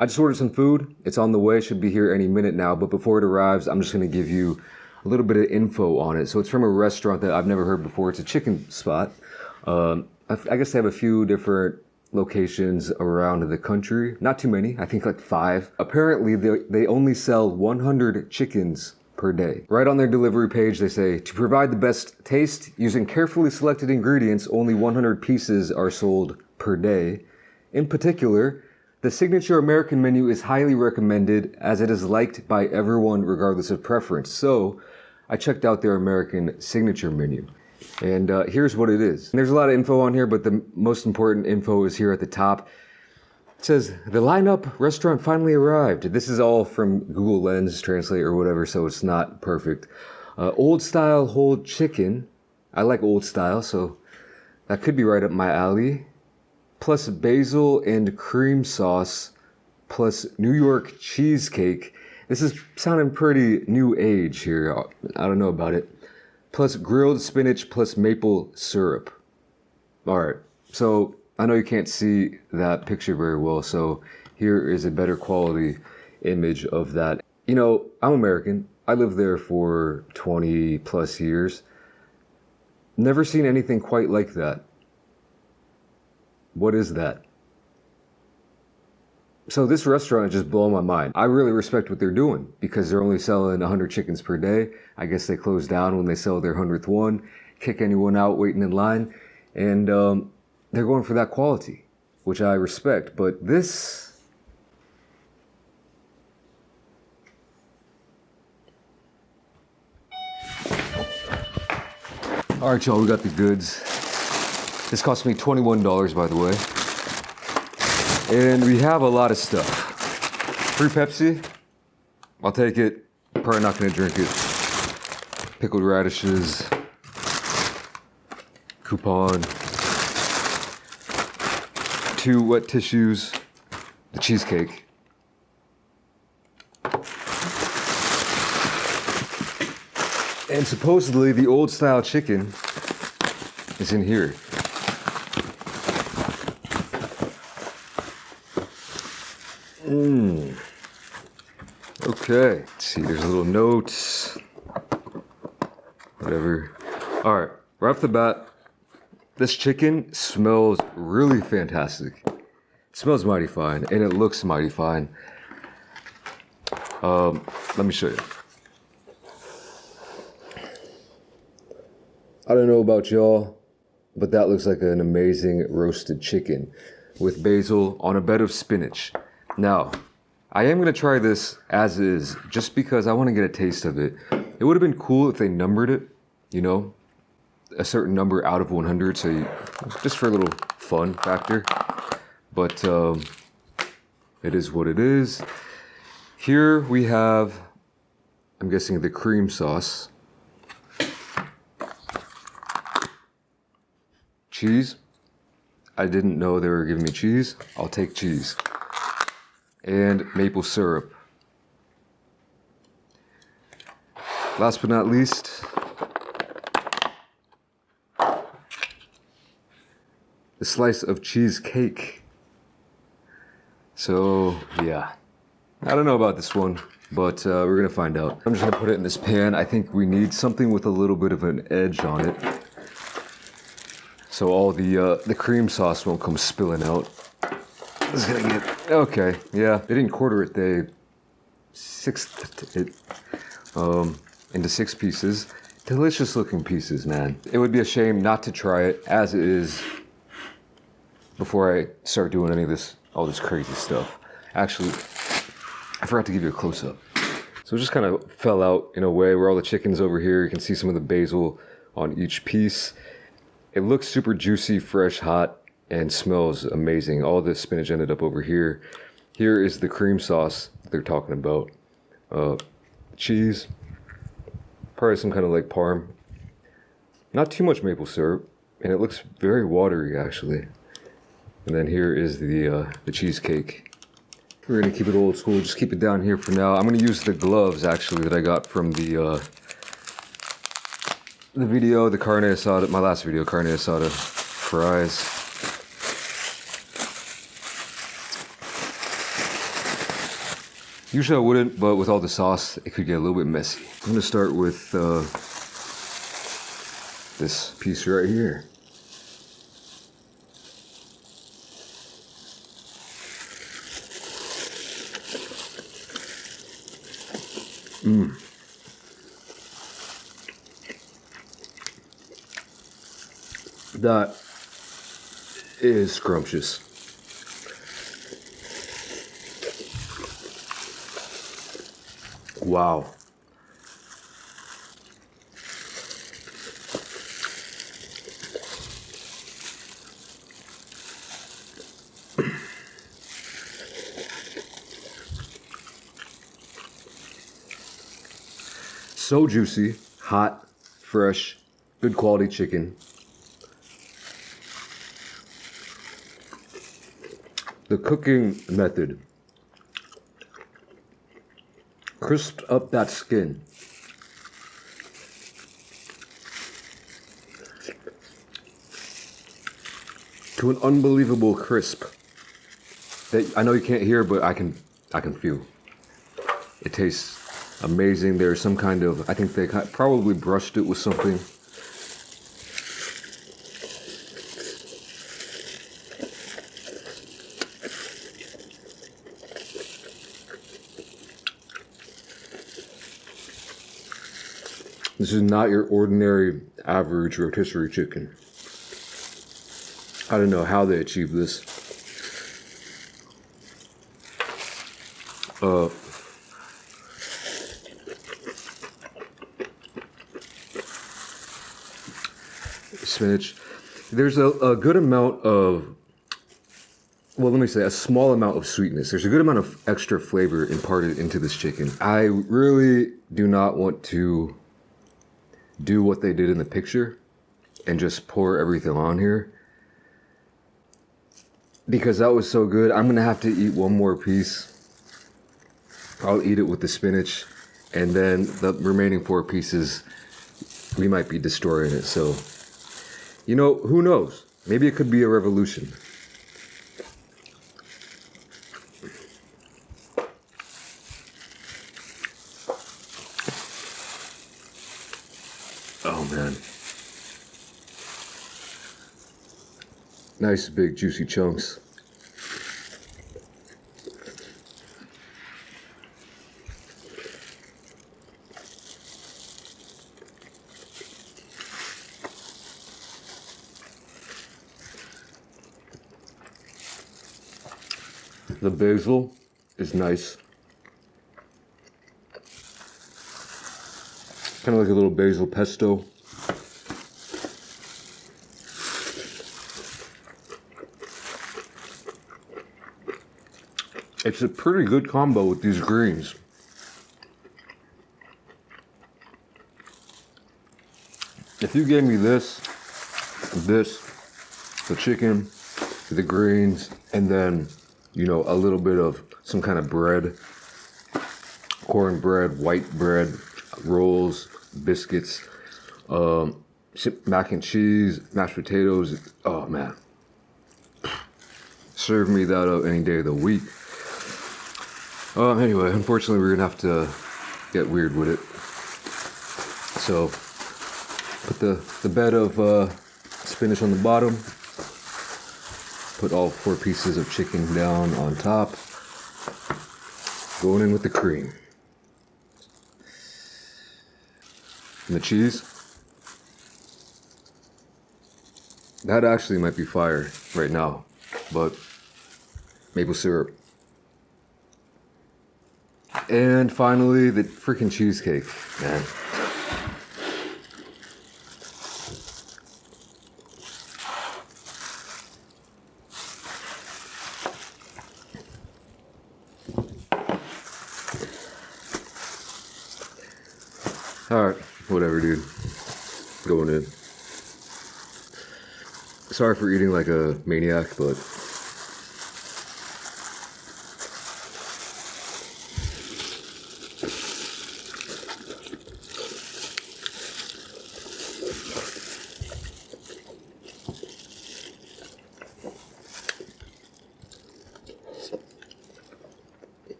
I just ordered some food. It's on the way, should be here any minute now. But before it arrives, I'm just gonna give you a little bit of info on it. So it's from a restaurant that I've never heard before. It's a chicken spot. I guess they have a few different locations around the country. Not too many, I think like 5. Apparently they only sell 100 chickens per day. Right on their delivery page they say, to provide the best taste, using carefully selected ingredients, only 100 pieces are sold per day. In particular, the signature American menu is highly recommended as it is liked by everyone regardless of preference. So I checked out their American signature menu. And here's what it is. There's a lot of info on here, but the most important info is here at the top. It says, the lineup restaurant finally arrived. This is all from Google Lens Translate or whatever, so it's not perfect. Old style whole chicken. I like old style, so that could be right up my alley. Plus basil and cream sauce, plus New York cheesecake. This is sounding pretty new age here. I don't know about it. Plus grilled spinach plus maple syrup. All right, so I know you can't see that picture very well, so here is a better quality image of that. You know, I'm American. I lived there for 20 plus years. Never seen anything quite like that. What is that? So this restaurant just blew my mind. I really respect what they're doing because they're only selling 100 chickens per day. I guess they close down when they sell their 100th one, kick anyone out waiting in line, and they're going for that quality, which I respect. But this, all right, y'all, we got the goods. This cost me $21, by the way. And we have a lot of stuff. Free Pepsi, I'll take it. Probably not gonna drink it. Pickled radishes, coupon, 2 wet tissues, the cheesecake. And supposedly the old style chicken is in here. Okay, let's see, there's little notes, whatever. All right, right off the bat, this chicken smells really fantastic. It smells mighty fine, and it looks mighty fine. Let me show you. I don't know about y'all, but that looks like an amazing roasted chicken with basil on a bed of spinach. Now, I am going to try this as is, just because I want to get a taste of it. It would have been cool if they numbered it, you know, a certain number out of 100, so you, just for a little fun factor. But it is what it is. Here we have, I'm guessing, the cream sauce. Cheese. I didn't know they were giving me cheese. I'll take cheese. And maple syrup. Last but not least, the slice of cheesecake. So yeah, I don't know about this one, but we're gonna find out. I'm just gonna put it in this pan. I think we need something with a little bit of an edge on it, so all the cream sauce won't come spilling out. This is gonna get, okay, yeah, they didn't quarter it, they sixthed it into 6 pieces. Delicious looking pieces, man. It would be a shame not to try it as it is before I start doing any of this, all this crazy stuff. Actually, I forgot to give you a close-up. So it just kind of fell out in a way where all the chicken's over here. You can see some of the basil on each piece. It looks super juicy, fresh, hot, and smells amazing. All the spinach ended up over here. Here is the cream sauce they're talking about. Cheese, probably some kind of like parm. Not too much maple syrup, and it looks very watery actually. And then here is the cheesecake. We're gonna keep it old school, just keep it down here for now. I'm gonna use the gloves actually that I got from the video, the carne asada, my last video, carne asada fries. Usually I wouldn't, but with all the sauce, it could get a little bit messy. I'm gonna start with this piece right here. That is scrumptious. Wow. So juicy, hot, fresh, good quality chicken. The cooking method crisped up that skin. To an unbelievable crisp that I know you can't hear, but I can feel. It tastes amazing. There's some kind of, I think they probably brushed it with something. This is not your ordinary average rotisserie chicken. I don't know how they achieved this. Spinach. There's a good amount of, well, let me say a small amount of sweetness. There's a good amount of extra flavor imparted into this chicken. I really do not want to do what they did in the picture and just pour everything on here, because that was so good. I'm gonna have to eat one more piece. I'll eat it with the spinach, and then the remaining 4 pieces, we might be destroying it. So, you know, who knows? Maybe it could be a revolution. Oh man. Nice big juicy chunks. The basil is nice. Kind of like a little basil pesto. It's a pretty good combo with these greens. If you gave me this, the chicken, the greens, and then, you know, a little bit of some kind of bread, cornbread, white bread, rolls, biscuits, mac and cheese, mashed potatoes. Oh man, serve me that up any day of the week. Anyway, unfortunately, we're gonna have to get weird with it. So, put the bed of spinach on the bottom. Put all 4 pieces of chicken down on top. Going in with the cream. And the cheese. That actually might be fire right now, but maple syrup. And finally, the freaking cheesecake, man. Alright, whatever, dude. Going in. Sorry for eating like a maniac, but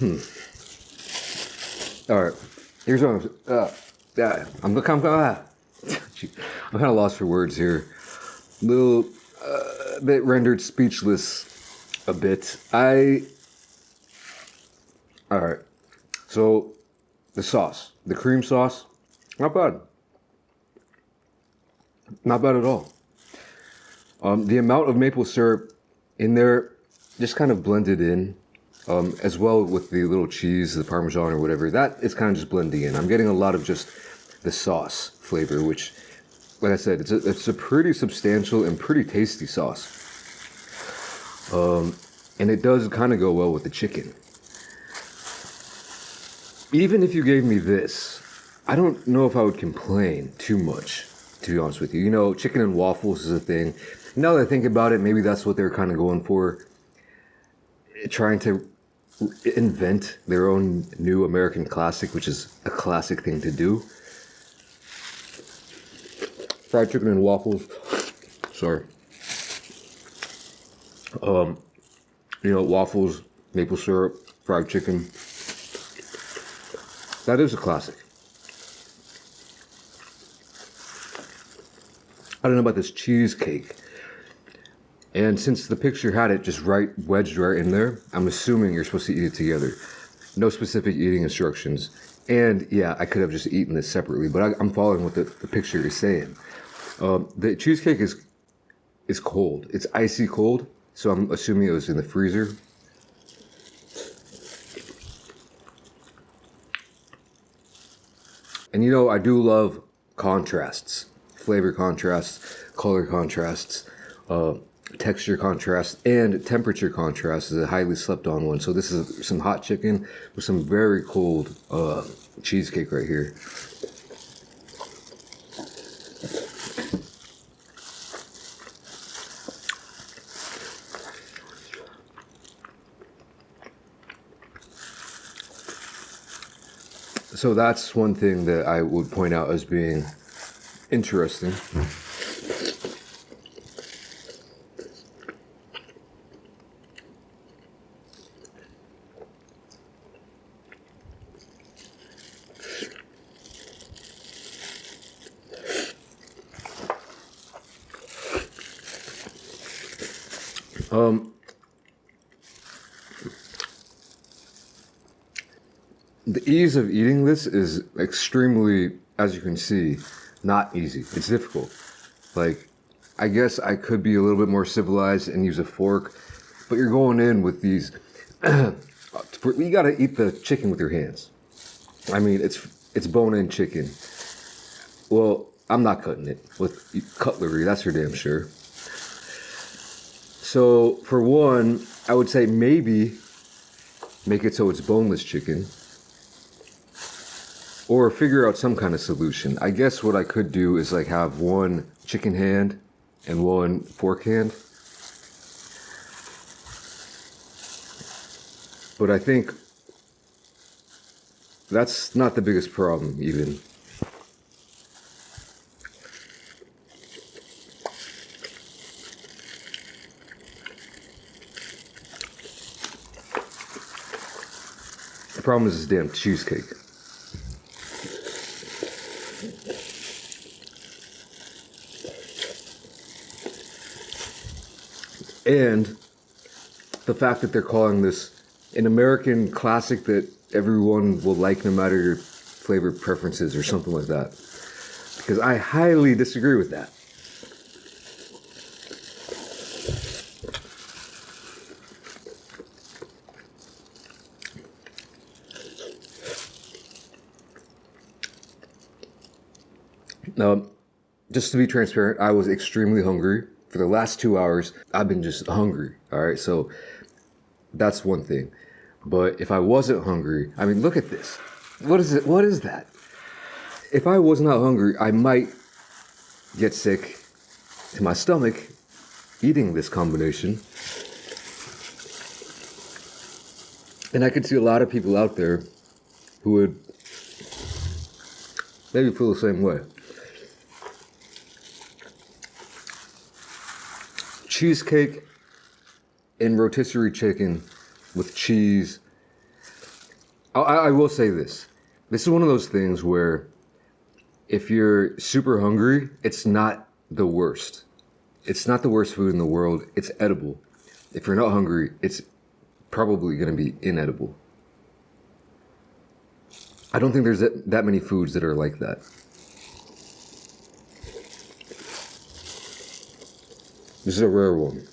All right, here's what I'm kind of lost for words here. Little bit rendered speechless a bit. All right. So the sauce, the cream sauce, not bad. Not bad at all. The amount of maple syrup in there just kind of blended in, as well with the little cheese, the Parmesan or whatever. That is kind of just blending in. I'm getting a lot of just the sauce flavor, which, like I said, it's a pretty substantial and pretty tasty sauce. And it does kind of go well with the chicken. Even if you gave me this, I don't know if I would complain too much, to be honest with you. You know, chicken and waffles is a thing. Now that I think about it, maybe that's what they're kind of going for. Trying to invent their own new American classic, which is a classic thing to do. Fried chicken and waffles. Sorry. You know, waffles, maple syrup, fried chicken. That is a classic. I don't know about this cheesecake. And since the picture had it just right, wedged right in there, I'm assuming you're supposed to eat it together. No specific eating instructions. And yeah, I could have just eaten this separately, but I'm following what the picture is saying. The cheesecake is cold. It's icy cold, so I'm assuming it was in the freezer. And you know, I do love contrasts, flavor contrasts, color contrasts, texture contrast, and temperature contrast is a highly slept on one. So this is some hot chicken with some very cold cheesecake right here. So that's one thing that I would point out as being interesting. The ease of eating this is extremely, as you can see, not easy. It's difficult. Like, I guess I could be a little bit more civilized and use a fork, but you're going in with these, you gotta eat the chicken with your hands. I mean, it's bone-in chicken. Well, I'm not cutting it with cutlery, that's for damn sure. So, for one, I would say maybe make it so it's boneless chicken. Or figure out some kind of solution. I guess what I could do is like have one chicken hand and one fork hand. But I think that's not the biggest problem even. The problem is this damn cheesecake. And the fact that they're calling this an American classic that everyone will like no matter your flavor preferences or something like that. Because I highly disagree with that. Now, just to be transparent, I was extremely hungry. For the last 2 hours, I've been just hungry, all right? So that's one thing. But if I wasn't hungry, I mean, look at this. What is it? What is that? If I was not hungry, I might get sick to my stomach eating this combination. And I could see a lot of people out there who would maybe feel the same way. Cheesecake and rotisserie chicken with cheese I will say this. This is one of those things where if you're super hungry, it's not the worst. It's not the worst food in the world. It's edible. If you're not hungry, it's probably going to be inedible. I don't think there's that many foods that are like that. This is a rare one.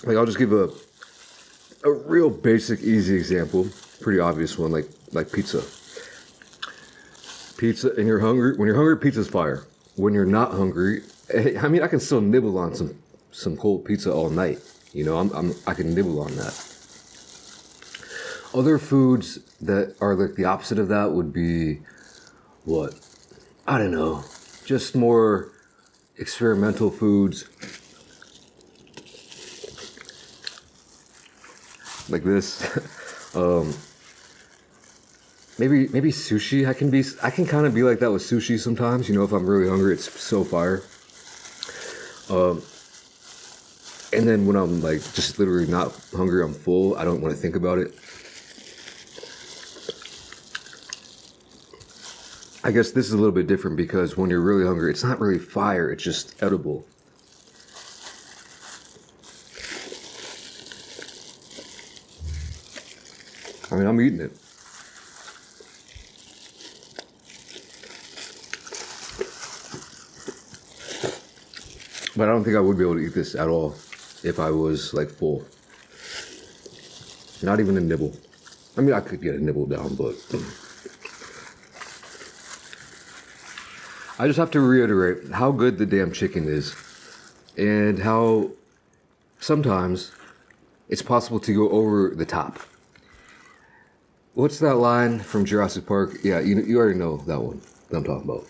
Like, I'll just give a real basic, easy example. Pretty obvious one, like pizza. Pizza, and you're hungry. When you're hungry, pizza's fire. When you're not hungry, I mean, I can still nibble on some cold pizza all night. You know, I can nibble on that. Other foods that are like the opposite of that would be what? I don't know. Just more experimental foods. Like this. Maybe sushi. I can kind of be like that with sushi sometimes. You know, if I'm really hungry, it's so fire. And then when I'm like just literally not hungry, I'm full. I don't want to think about it. I guess this is a little bit different because when you're really hungry, it's not really fire. It's just edible. I mean, I'm eating it. But I don't think I would be able to eat this at all if I was like full. Not even a nibble. I mean, I could get a nibble down, but I just have to reiterate how good the damn chicken is and how sometimes it's possible to go over the top. What's that line from Jurassic Park? Yeah, you already know that one that I'm talking about.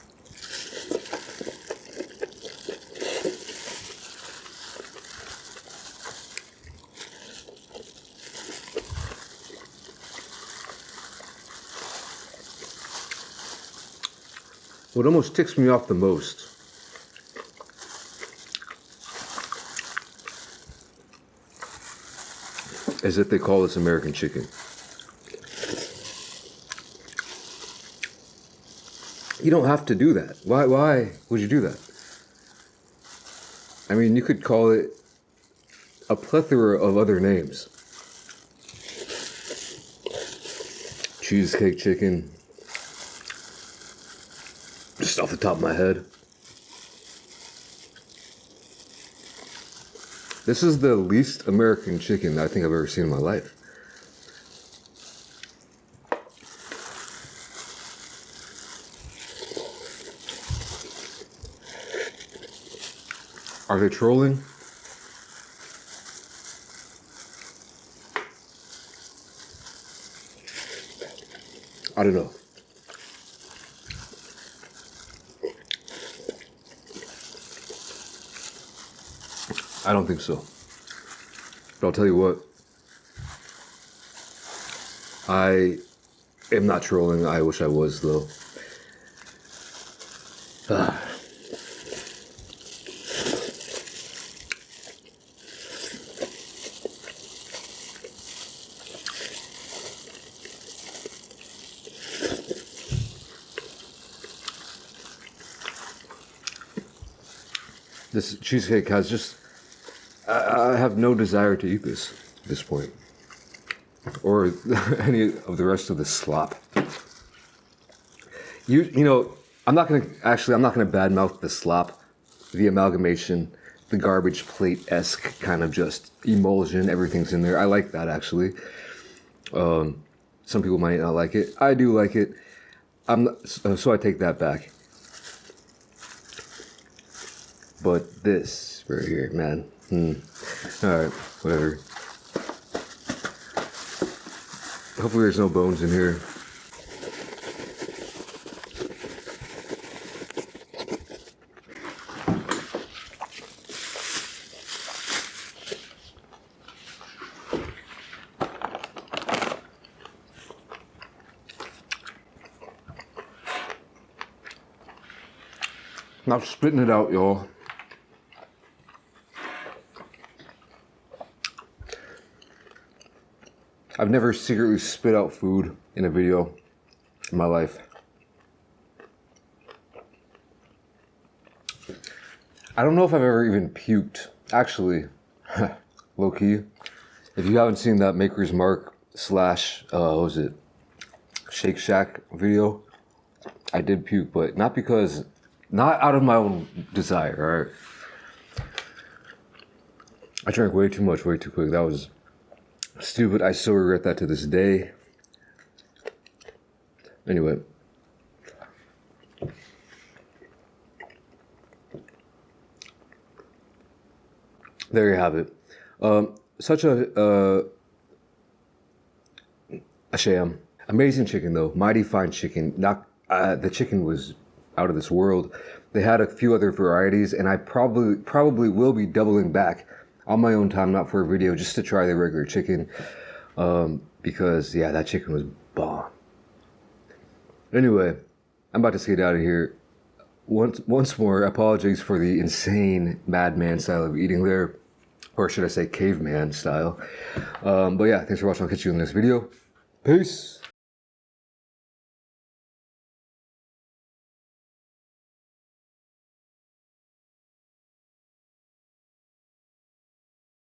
What almost ticks me off the most is that they call this American chicken. You don't have to do that. Why would you do that? I mean, you could call it a plethora of other names. Cheesecake chicken. Just off the top of my head. This is the least American chicken I think I've ever seen in my life. Are they trolling? I don't know. I don't think so. But I'll tell you what. I am not trolling. I wish I was, though. This cheesecake has just... I have no desire to eat this at this point. Or any of the rest of the slop. You know, I'm not gonna badmouth the slop, the amalgamation, the garbage plate-esque kind of just emulsion, everything's in there. I like that, actually. Some people might not like it. I do like it. So I take that back. But this right here, man. Alright, whatever. Hopefully there's no bones in here. Not spitting it out, y'all. I've never secretly spit out food in a video in my life. I don't know if I've ever even puked. Actually, low key. If you haven't seen that Maker's Mark / what was it? Shake Shack video, I did puke, but not out of my own desire, alright? I drank way too much, way too quick. That was stupid. I still regret that to this day. Anyway. There you have it. Such a sham. Amazing chicken though. Mighty fine chicken. Not the chicken was out of this world. They had a few other varieties, and I probably will be doubling back on my own time, not for a video, just to try the regular chicken. Because yeah, that chicken was bomb. Anyway, I'm about to get out of here. Once more, apologies for the insane madman style of eating there. Or should I say caveman style. But yeah, thanks for watching. I'll catch you in the next video. Peace.